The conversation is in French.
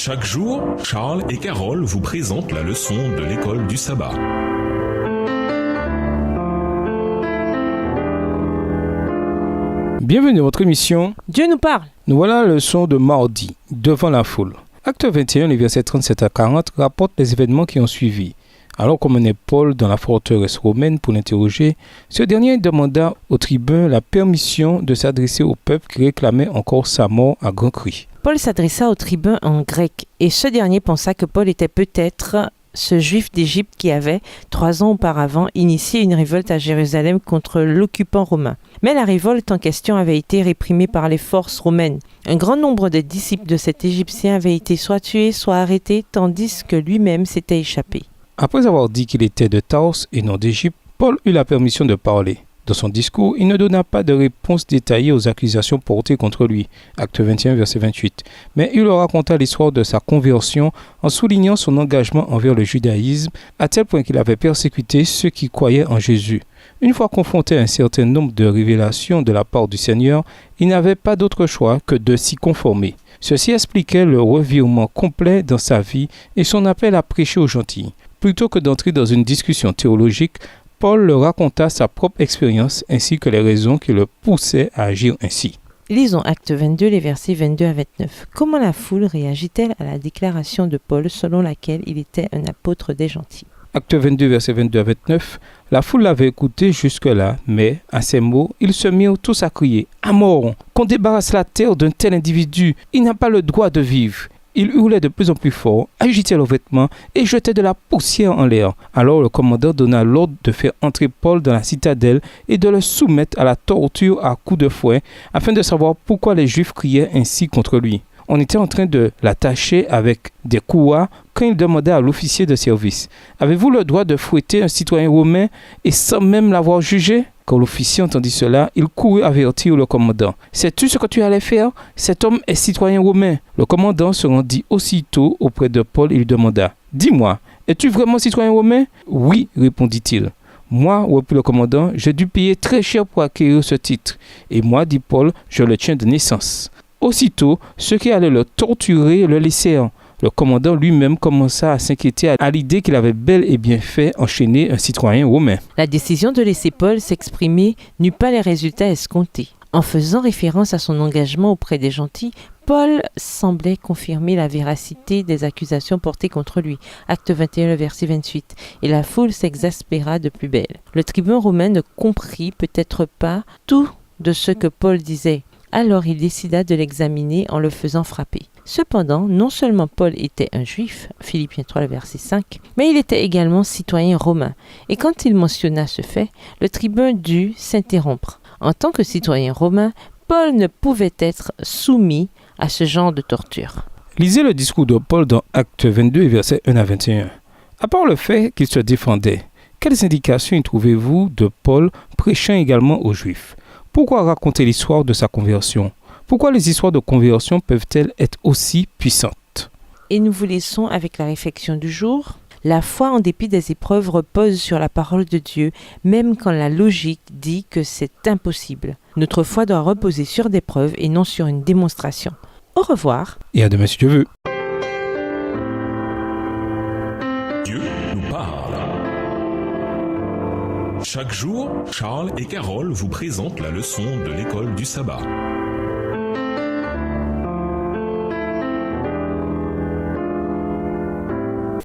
Chaque jour, Charles et Carole vous présentent la leçon de l'école du sabbat. Bienvenue à votre émission Dieu nous parle. Nous voilà à la leçon de mardi, devant la foule. Acte 21, les versets 37 à 40 rapportent les événements qui ont suivi. Alors qu'on menait Paul dans la forteresse romaine pour l'interroger, ce dernier demanda au tribun la permission de s'adresser au peuple qui réclamait encore sa mort à grands cris. Paul s'adressa au tribun en grec, et ce dernier pensa que Paul était peut-être ce juif d'Égypte qui avait, 3 ans auparavant, initié une révolte à Jérusalem contre l'occupant romain. Mais la révolte en question avait été réprimée par les forces romaines. Un grand nombre de disciples de cet Égyptien avaient été soit tués, soit arrêtés, tandis que lui-même s'était échappé. Après avoir dit qu'il était de Tars et non d'Égypte, Paul eut la permission de parler. Dans son discours, il ne donna pas de réponse détaillée aux accusations portées contre lui. Acte 21, verset 28. Mais il leur raconta l'histoire de sa conversion en soulignant son engagement envers le judaïsme, à tel point qu'il avait persécuté ceux qui croyaient en Jésus. Une fois confronté à un certain nombre de révélations de la part du Seigneur, il n'avait pas d'autre choix que de s'y conformer. Ceci expliquait le revirement complet dans sa vie et son appel à prêcher aux gentils. Plutôt que d'entrer dans une discussion théologique, Paul leur raconta sa propre expérience ainsi que les raisons qui le poussaient à agir ainsi. Lisons Acte 22, les versets 22 à 29. Comment la foule réagit-elle à la déclaration de Paul selon laquelle il était un apôtre des gentils? Acte 22, versets 22 à 29. La foule l'avait écouté jusque-là, mais à ces mots, ils se mirent tous à crier « À mort! Qu'on débarrasse la terre d'un tel individu! Il n'a pas le droit de vivre !» Ils hurlaient de plus en plus fort, agitaient leurs vêtements et jetaient de la poussière en l'air. Alors le commandant donna l'ordre de faire entrer Paul dans la citadelle et de le soumettre à la torture à coups de fouet, afin de savoir pourquoi les Juifs criaient ainsi contre lui. On était en train de l'attacher avec des couas quand il demanda à l'officier de service « Avez-vous le droit de fouetter un citoyen romain et sans même l'avoir jugé ?» Quand l'officier entendit cela, il courut avertir le commandant. « Sais-tu ce que tu allais faire? Cet homme est citoyen romain. » Le commandant se rendit aussitôt auprès de Paul et lui demanda « Dis-moi, es-tu vraiment citoyen romain? »« Oui, répondit-il. »« Moi, reprit le commandant, j'ai dû payer très cher pour acquérir ce titre. Et moi, dit Paul, je le tiens de naissance. » Aussitôt, ceux qui allaient le torturer le laissèrent. Le commandant lui-même commença à s'inquiéter à l'idée qu'il avait bel et bien fait enchaîner un citoyen romain. La décision de laisser Paul s'exprimer n'eut pas les résultats escomptés. En faisant référence à son engagement auprès des gentils, Paul semblait confirmer la véracité des accusations portées contre lui. Acte 21, verset 28. Et la foule s'exaspéra de plus belle. Le tribun romain ne comprit peut-être pas tout de ce que Paul disait. Alors il décida de l'examiner en le faisant frapper. Cependant, non seulement Paul était un juif, Philippiens 3, verset 5, mais il était également citoyen romain. Et quand il mentionna ce fait, le tribun dut s'interrompre. En tant que citoyen romain, Paul ne pouvait être soumis à ce genre de torture. Lisez le discours de Paul dans Acte 22, versets 1 à 21. À part le fait qu'il se défendait, quelles indications y trouvez-vous de Paul prêchant également aux Juifs? Pourquoi raconter l'histoire de sa conversion? Pourquoi les histoires de conversion peuvent-elles être aussi puissantes? Et nous vous laissons avec la réflexion du jour. La foi, en dépit des épreuves, repose sur la parole de Dieu, même quand la logique dit que c'est impossible. Notre foi doit reposer sur des preuves et non sur une démonstration. Au revoir. Et à demain si Dieu veut. Dieu nous parle. Chaque jour, Charles et Carole vous présentent la leçon de l'école du sabbat.